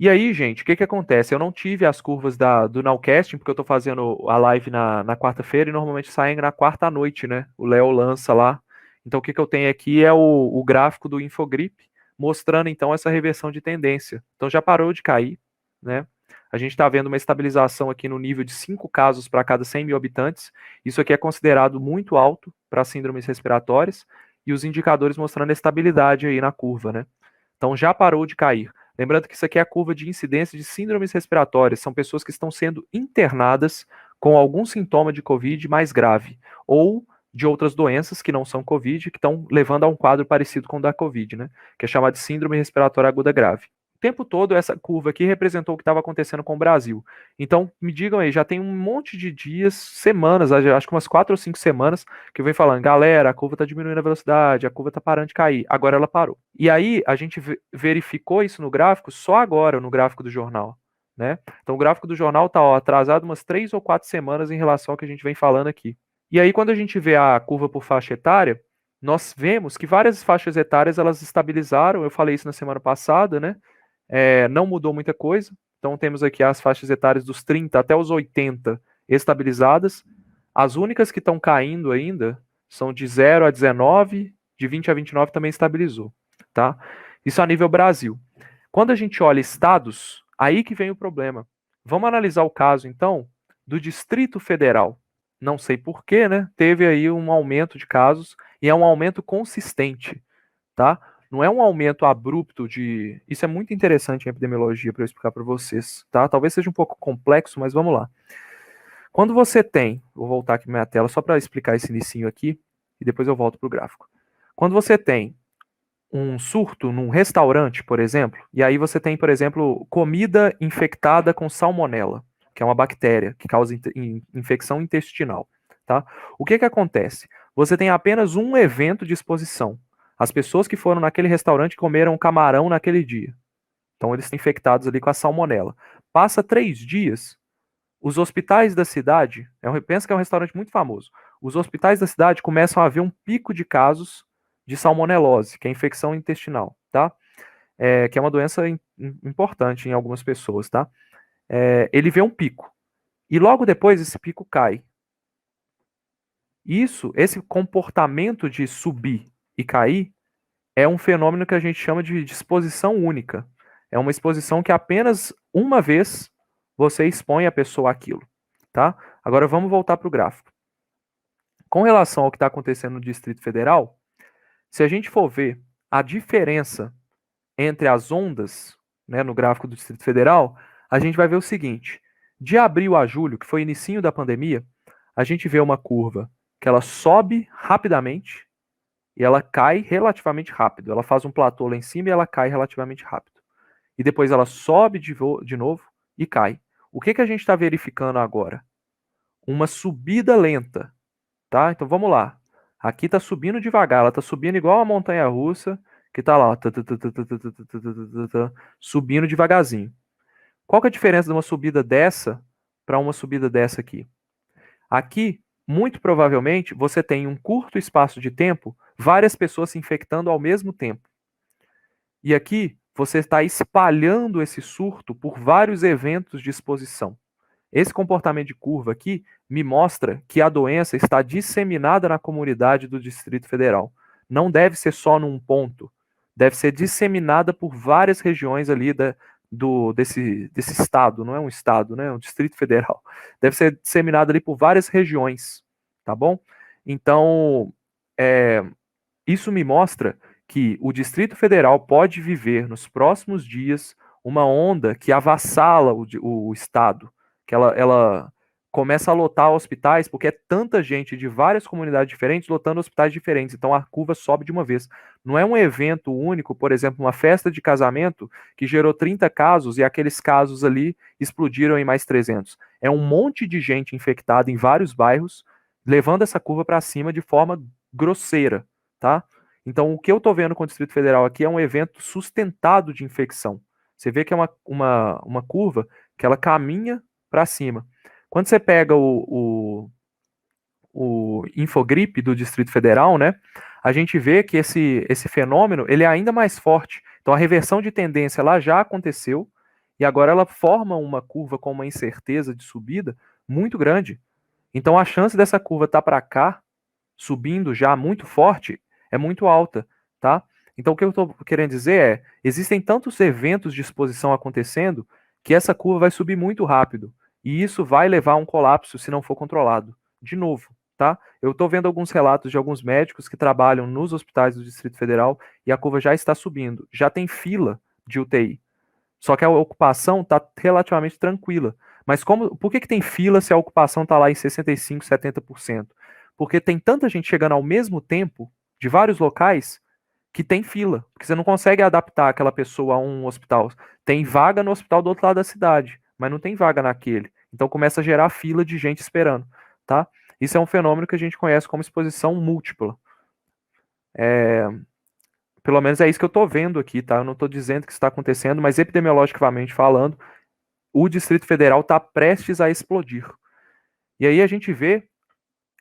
E aí, gente, o que que acontece? Eu não tive as curvas do Nowcasting, porque eu tô fazendo a live na quarta-feira e normalmente saem na quarta à noite, né? O Léo lança lá. Então, o que que eu tenho aqui é o gráfico do Infogrip, mostrando então essa reversão de tendência. Então, já parou de cair, né? A gente está vendo uma estabilização aqui no nível de 5 casos para cada 100 mil habitantes. Isso aqui é considerado muito alto para síndromes respiratórias e os indicadores mostrando estabilidade aí na curva, né? Então, já parou de cair. Lembrando que isso aqui é a curva de incidência de síndromes respiratórias. São pessoas que estão sendo internadas com algum sintoma de Covid mais grave ou de outras doenças que não são Covid, que estão levando a um quadro parecido com o da Covid, né? Que é chamado de síndrome respiratória aguda grave. O tempo todo essa curva aqui representou o que estava acontecendo com o Brasil. Então, me digam aí, já tem um monte de dias, semanas, acho que umas 4 ou 5 semanas, que eu venho falando, galera, a curva está diminuindo a velocidade, a curva está parando de cair. Agora ela parou. E aí, a gente verificou isso no gráfico só agora, no gráfico do jornal. Né? Então, o gráfico do jornal está atrasado umas 3 ou 4 semanas em relação ao que a gente vem falando aqui. E aí, quando a gente vê a curva por faixa etária, nós vemos que várias faixas etárias elas estabilizaram. Eu falei isso na semana passada, né? Não mudou muita coisa. Então, temos aqui as faixas etárias dos 30 até os 80 estabilizadas. As únicas que estão caindo ainda são de 0 a 19, de 20 a 29 também estabilizou. Tá? Isso a nível Brasil. Quando a gente olha estados, aí que vem o problema. Vamos analisar o caso, então, do Distrito Federal. Não sei porquê, né? Teve aí um aumento de casos e é um aumento consistente, tá? Não é um aumento abrupto de. Isso é muito interessante em epidemiologia para eu explicar para vocês, tá? Talvez seja um pouco complexo, mas vamos lá. Quando você tem, vou voltar aqui na minha tela só para explicar esse inicinho aqui e depois eu volto para o gráfico. Quando você tem um surto num restaurante, por exemplo, e aí você tem, por exemplo, comida infectada com salmonela, que é uma bactéria que causa infecção intestinal, tá? O que que acontece? Você tem apenas um evento de exposição. As pessoas que foram naquele restaurante comeram camarão naquele dia. Então eles estão infectados ali com a salmonela. Passa 3 dias, os hospitais da cidade, pensa que é um restaurante muito famoso, os hospitais da cidade começam a ver um pico de casos de salmonelose, que é infecção intestinal, tá? Que é uma doença importante em algumas pessoas, tá? Ele vê um pico. E logo depois esse pico cai. Esse comportamento de subir e cair, é um fenômeno que a gente chama de exposição única. É uma exposição que apenas uma vez você expõe a pessoa àquilo, tá? Agora vamos voltar para o gráfico. Com relação ao que está acontecendo no Distrito Federal, se a gente for ver a diferença entre as ondas, né, no gráfico do Distrito Federal, a gente vai ver o seguinte: de abril a julho, que foi o inicinho da pandemia, a gente vê uma curva que ela sobe rapidamente e ela cai relativamente rápido. Ela faz um platô lá em cima e ela cai relativamente rápido. E depois ela sobe de novo e cai. O que que a gente está verificando agora? Uma subida lenta, tá? Então vamos lá. Aqui está subindo devagar, ela está subindo igual a montanha russa, que está lá, subindo devagarzinho. Qual que é a diferença de uma subida dessa para uma subida dessa aqui? Aqui, muito provavelmente, você tem em um curto espaço de tempo várias pessoas se infectando ao mesmo tempo. E aqui você está espalhando esse surto por vários eventos de exposição. Esse comportamento de curva aqui me mostra que a doença está disseminada na comunidade do Distrito Federal. Não deve ser só num ponto, deve ser disseminada por várias regiões ali desse estado, não é um estado, né? É um Distrito Federal. Deve ser disseminada ali por várias regiões, tá bom? Então, isso me mostra que o Distrito Federal pode viver nos próximos dias uma onda que avassala o estado, que ela começa a lotar hospitais, porque é tanta gente de várias comunidades diferentes lotando hospitais diferentes, então a curva sobe de uma vez. Não é um evento único, por exemplo, uma festa de casamento que gerou 30 casos e aqueles casos ali explodiram em mais 300. É um monte de gente infectada em vários bairros, levando essa curva para cima de forma grosseira, tá? Então, o que eu estou vendo com o Distrito Federal aqui é um evento sustentado de infecção. Você vê que é uma curva que ela caminha para cima. Quando você pega o Infogrip do Distrito Federal, né, a gente vê que esse fenômeno ele é ainda mais forte. Então, a reversão de tendência lá já aconteceu e agora ela forma uma curva com uma incerteza de subida muito grande. Então a chance dessa curva estar para cá, subindo já muito forte, é muito alta, tá? Então o que eu estou querendo dizer é, existem tantos eventos de exposição acontecendo que essa curva vai subir muito rápido, e isso vai levar a um colapso se não for controlado. De novo, tá? Eu estou vendo alguns relatos de alguns médicos que trabalham nos hospitais do Distrito Federal e a curva já está subindo, já tem fila de UTI. Só que a ocupação está relativamente tranquila. Mas por que tem fila se a ocupação está lá em 65%, 70%? Porque tem tanta gente chegando ao mesmo tempo, de vários locais, que tem fila. Porque você não consegue adaptar aquela pessoa a um hospital. Tem vaga no hospital do outro lado da cidade, mas não tem vaga naquele. Então começa a gerar fila de gente esperando, tá? Isso é um fenômeno que a gente conhece como exposição múltipla. Pelo menos é isso que eu estou vendo aqui, tá? Eu não estou dizendo que isso está acontecendo, mas epidemiologicamente falando, o Distrito Federal está prestes a explodir. E aí a gente vê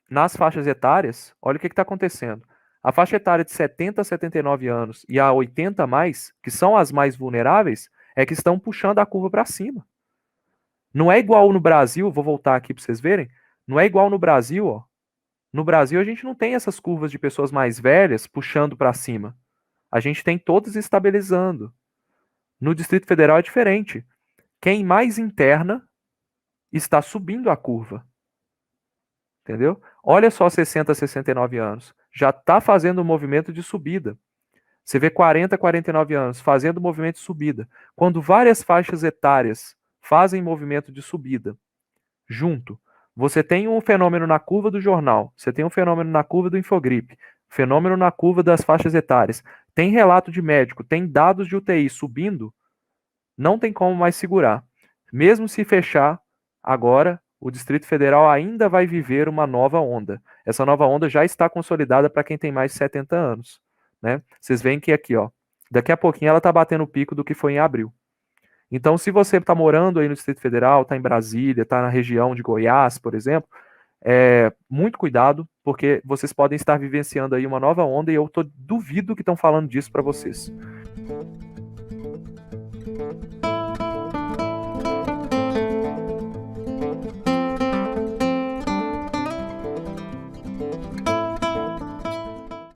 nas faixas etárias, olha o que está acontecendo. A faixa etária de 70 a 79 anos e a 80 a mais, que são as mais vulneráveis, é que estão puxando a curva para cima. Não é igual no Brasil, vou voltar aqui para vocês verem, não é igual no Brasil, ó. No Brasil a gente não tem essas curvas de pessoas mais velhas puxando para cima. A gente tem todas estabilizando. No Distrito Federal é diferente. Quem mais interna está subindo a curva. Entendeu? Olha só 60 a 69 anos. Já está fazendo um movimento de subida. Você vê 40 a 49 anos fazendo movimento de subida. Quando várias faixas etárias fazem movimento de subida junto, você tem um fenômeno na curva do jornal, você tem um fenômeno na curva do Infogripe, fenômeno na curva das faixas etárias, tem relato de médico, tem dados de UTI subindo, não tem como mais segurar. Mesmo se fechar agora, o Distrito Federal ainda vai viver uma nova onda. Essa nova onda já está consolidada para quem tem mais de 70 anos. Né? Vocês veem que aqui, ó, daqui a pouquinho ela está batendo o pico do que foi em abril. Então, se você está morando aí no Distrito Federal, está em Brasília, está na região de Goiás, por exemplo, muito cuidado, porque vocês podem estar vivenciando aí uma nova onda e eu duvido que estão falando disso para vocês.